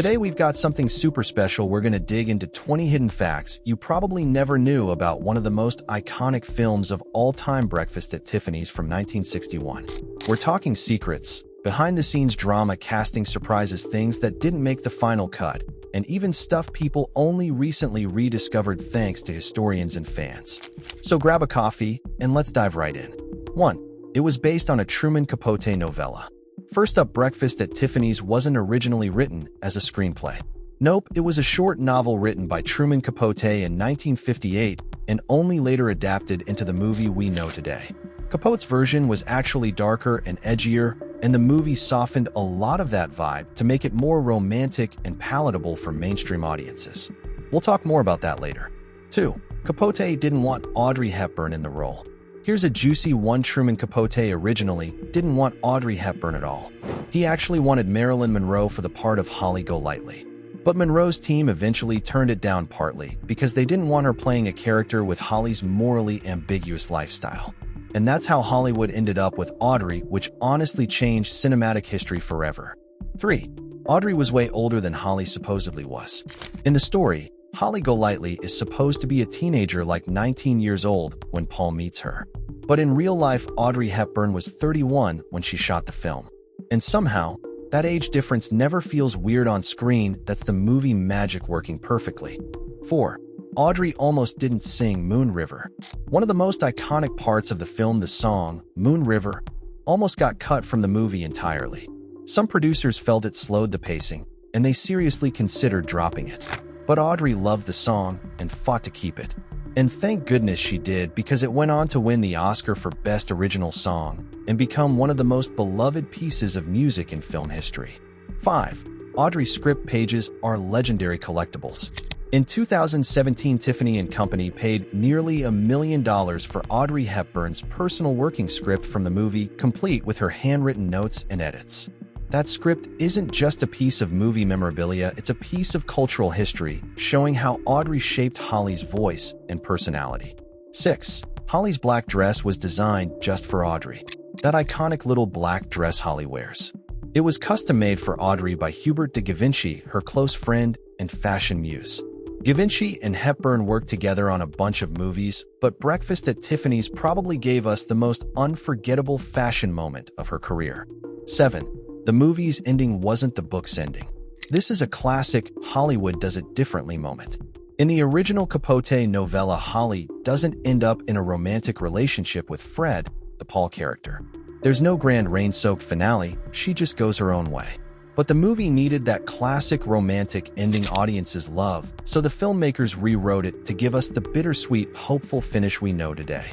Today we've got something super special. We're going to dig into 20 hidden facts you probably never knew about one of the most iconic films of all time, Breakfast at Tiffany's from 1961. We're talking secrets, behind-the-scenes drama, casting surprises, things that didn't make the final cut, and even stuff people only recently rediscovered thanks to historians and fans. So grab a coffee and let's dive right in. 1. It was based on a Truman Capote novella. First up, Breakfast at Tiffany's wasn't originally written as a screenplay. Nope, it was a short novel written by Truman Capote in 1958 and only later adapted into the movie we know today. Capote's version was actually darker and edgier, and the movie softened a lot of that vibe to make it more romantic and palatable for mainstream audiences. We'll talk more about that later. 2. Capote didn't want Audrey Hepburn in the role. Here's a juicy one. Truman Capote originally didn't want Audrey Hepburn at all. He actually wanted Marilyn Monroe for the part of Holly Golightly. But Monroe's team eventually turned it down, partly because they didn't want her playing a character with Holly's morally ambiguous lifestyle. And that's how Hollywood ended up with Audrey, which honestly changed cinematic history forever. 3. Audrey was way older than Holly supposedly was. In the story, Holly Golightly is supposed to be a teenager, like 19 years old, when Paul meets her. But in real life, Audrey Hepburn was 31 when she shot the film. And somehow, that age difference never feels weird on screen. That's the movie magic working perfectly. 4. Audrey almost didn't sing Moon River. One of the most iconic parts of the film, the song, Moon River, almost got cut from the movie entirely. Some producers felt it slowed the pacing, and they seriously considered dropping it. But Audrey loved the song and fought to keep it. And thank goodness she did, because it went on to win the Oscar for Best Original Song and become one of the most beloved pieces of music in film history. 5. Audrey's script pages are legendary collectibles. In 2017, Tiffany & Company paid nearly $1 million for Audrey Hepburn's personal working script from the movie, complete with her handwritten notes and edits. That script isn't just a piece of movie memorabilia, it's a piece of cultural history, showing how Audrey shaped Holly's voice and personality. 6. Holly's black dress was designed just for Audrey. That iconic little black dress Holly wears. It was custom-made for Audrey by Hubert de Givenchy, her close friend and fashion muse. Givenchy and Hepburn worked together on a bunch of movies, but Breakfast at Tiffany's probably gave us the most unforgettable fashion moment of her career. 7. The movie's ending wasn't the book's ending. This is a classic Hollywood does it differently moment. In the original Capote novella, Holly doesn't end up in a romantic relationship with Fred, the Paul character. There's no grand rain-soaked finale, she just goes her own way. But the movie needed that classic romantic ending audiences love, so the filmmakers rewrote it to give us the bittersweet, hopeful finish we know today.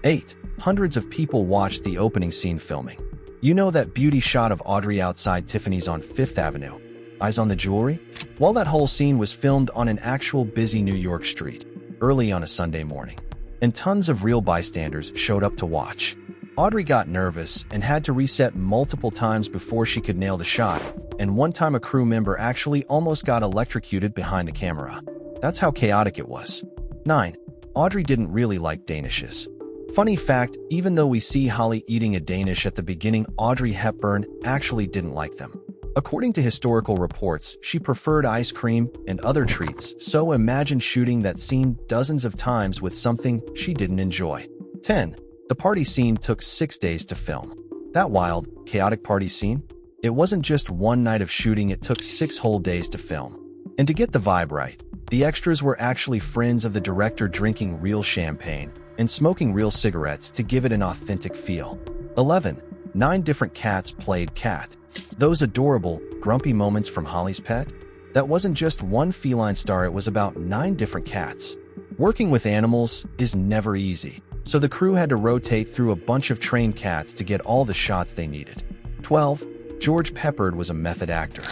8. Hundreds of people watched the opening scene filming. You know that beauty shot of Audrey outside Tiffany's on 5th Avenue? Eyes on the jewelry? Well, that whole scene was filmed on an actual busy New York street, early on a Sunday morning. And tons of real bystanders showed up to watch. Audrey got nervous and had to reset multiple times before she could nail the shot, and one time a crew member actually almost got electrocuted behind the camera. That's how chaotic it was. 9. Audrey didn't really like Danishes. Funny fact, even though we see Holly eating a Danish at the beginning, Audrey Hepburn actually didn't like them. According to historical reports, she preferred ice cream and other treats, so imagine shooting that scene dozens of times with something she didn't enjoy. 10. The party scene took 6 days to film. That wild, chaotic party scene? It wasn't just one night of shooting, it took 6 whole days to film. And to get the vibe right, the extras were actually friends of the director, drinking real champagne and smoking real cigarettes to give it an authentic feel. 11. 9 different cats played Cat. Those adorable, grumpy moments from Holly's pet? That wasn't just one feline star, it was about 9 different cats. Working with animals is never easy, so the crew had to rotate through a bunch of trained cats to get all the shots they needed. 12. George Peppard was a method actor.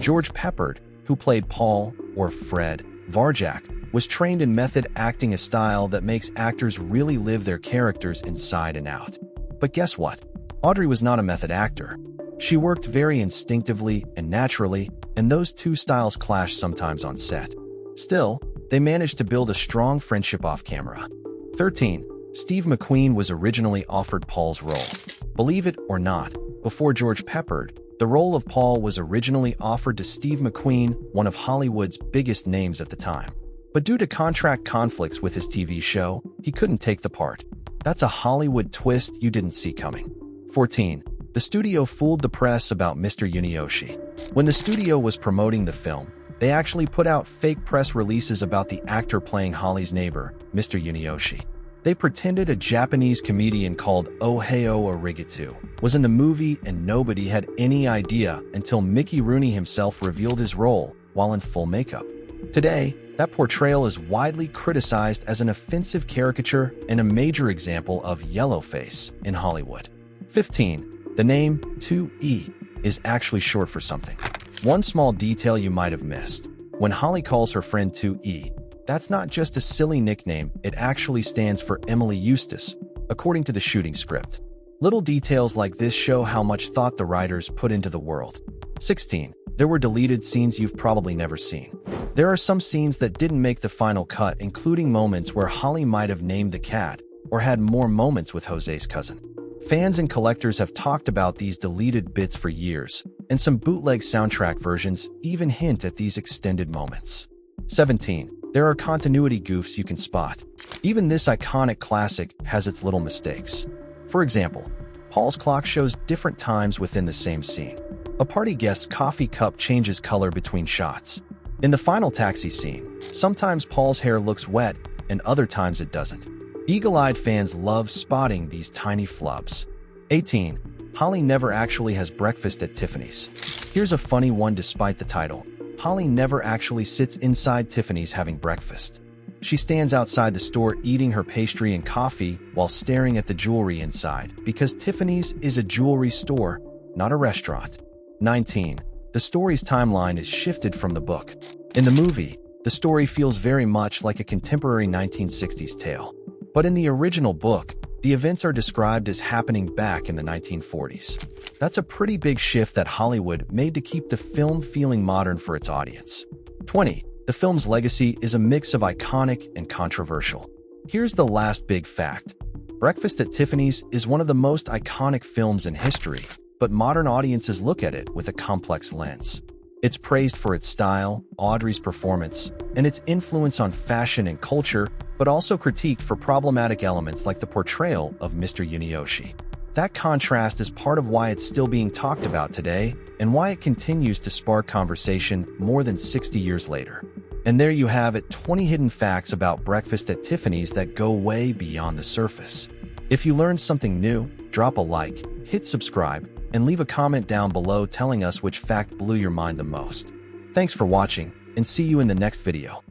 George Peppard, who played Paul, or Fred, Varjak, was trained in method acting, a style that makes actors really live their characters inside and out. But guess what? Audrey was not a method actor. She worked very instinctively and naturally, and those two styles clashed sometimes on set. Still, they managed to build a strong friendship off camera. 13. Steve McQueen was originally offered Paul's role. Believe it or not, before George Peppard, The role of Paul was originally offered to Steve McQueen, one of Hollywood's biggest names at the time. But due to contract conflicts with his TV show, he couldn't take the part. That's a Hollywood twist you didn't see coming. 14. The studio fooled the press about Mr. Yunioshi. When the studio was promoting the film, they actually put out fake press releases about the actor playing Holly's neighbor, Mr. Yunioshi. They pretended a Japanese comedian called Ohio Arigato was in the movie, and nobody had any idea until Mickey Rooney himself revealed his role while in full makeup. Today, that portrayal is widely criticized as an offensive caricature and a major example of yellowface in Hollywood. 15. The name 2E is actually short for something. One small detail you might have missed. When Holly calls her friend 2E, that's not just a silly nickname, it actually stands for Emily Eustace, according to the shooting script. Little details like this show how much thought the writers put into the world. 16. There were deleted scenes you've probably never seen. There are some scenes that didn't make the final cut, including moments where Holly might have named the cat or had more moments with Jose's cousin. Fans and collectors have talked about these deleted bits for years, and some bootleg soundtrack versions even hint at these extended moments. 17. There are continuity goofs you can spot. Even this iconic classic has its little mistakes. For example, Paul's clock shows different times within the same scene. A party guest's coffee cup changes color between shots. In the final taxi scene, sometimes Paul's hair looks wet and other times it doesn't. Eagle-eyed fans love spotting these tiny flubs. 18. Holly never actually has breakfast at Tiffany's. Here's a funny one despite the title. Holly never actually sits inside Tiffany's having breakfast. She stands outside the store eating her pastry and coffee while staring at the jewelry inside, because Tiffany's is a jewelry store, not a restaurant. 19. The story's timeline is shifted from the book. In the movie, the story feels very much like a contemporary 1960s tale. But in the original book, the events are described as happening back in the 1940s. That's a pretty big shift that Hollywood made to keep the film feeling modern for its audience. 20. The film's legacy is a mix of iconic and controversial. Here's the last big fact. Breakfast at Tiffany's is one of the most iconic films in history, but modern audiences look at it with a complex lens. It's praised for its style, Audrey's performance, and its influence on fashion and culture, but also critiqued for problematic elements like the portrayal of Mr. Yunioshi. That contrast is part of why it's still being talked about today and why it continues to spark conversation more than 60 years later. And there you have it, 20 hidden facts about breakfast at Tiffany's that go way beyond the surface. If you learned something new, drop a like, hit subscribe, and leave a comment down below telling us which fact blew your mind the most. Thanks for watching, and see you in the next video.